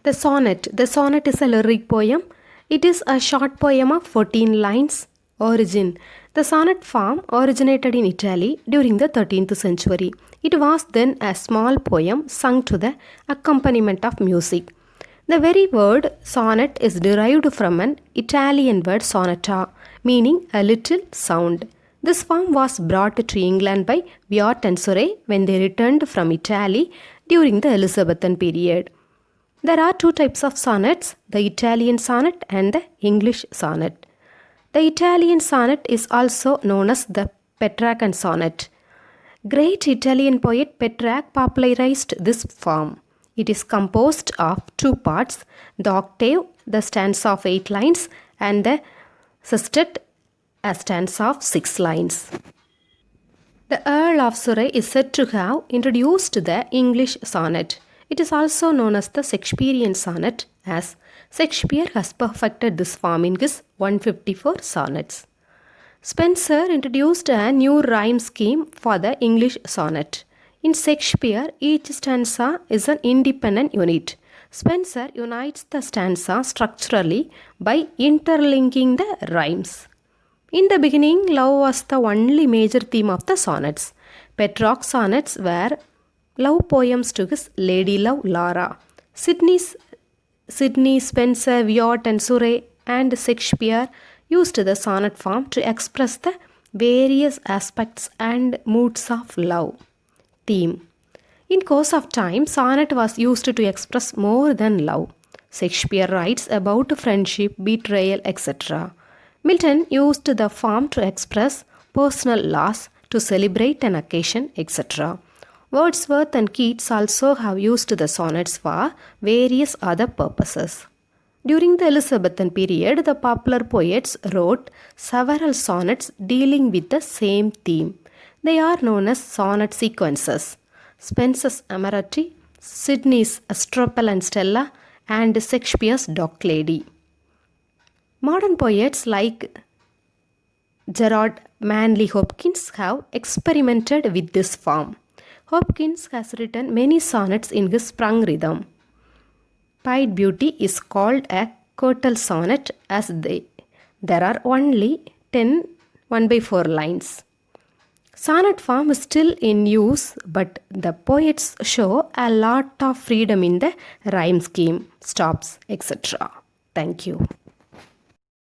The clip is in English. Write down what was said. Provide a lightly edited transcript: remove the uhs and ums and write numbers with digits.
The sonnet. The sonnet is a lyric poem. It is a short poem of 14 lines. Origin. The sonnet form originated in Italy during the 13th century. It was then a small poem sung to the accompaniment of music. The very word sonnet is derived from an Italian word sonata, meaning a little sound. This form was brought to England by Villot and Surrey when they returned from Italy during the Elizabethan period. There are two types of sonnets, the Italian sonnet and the English sonnet. The Italian sonnet is also known as the Petrarchan sonnet. Great Italian poet Petrarch popularized this form. It is composed of two parts, the octave, the stanza of 8 lines, and the sestet, a stanza of 6 lines. The Earl of Surrey is said to have introduced the English sonnet. It is also known as the Shakespearean sonnet, as Shakespeare has perfected this form in his 154 sonnets. Spenser introduced a new rhyme scheme for the English sonnet. In Shakespeare, each stanza is an independent unit. Spenser unites the stanza structurally by interlinking the rhymes. In the beginning, love was the only major theme of the sonnets. Petrarch's sonnets were love poems to his lady love Laura. Sidney, Spenser, Villot and Surrey and Shakespeare used the sonnet form to express the various aspects and moods of love. Theme. In course of time, sonnet was used to express more than love. Shakespeare writes about friendship, betrayal, etc. Milton used the form to express personal loss, to celebrate an occasion, etc. Wordsworth and Keats also have used the sonnets for various other purposes. During the Elizabethan period, the popular poets wrote several sonnets dealing with the same theme. They are known as sonnet sequences. Spenser's Amorati, Sidney's Astropel and Stella, and Shakespeare's Dock Lady. Modern poets like Gerard Manley Hopkins have experimented with this form. Hopkins has written many sonnets in his sprung rhythm. Pied Beauty is called a curtal sonnet as there are only 10 1/4 lines. Sonnet form is still in use, but the poets show a lot of freedom in the rhyme scheme, stops, etc. Thank you.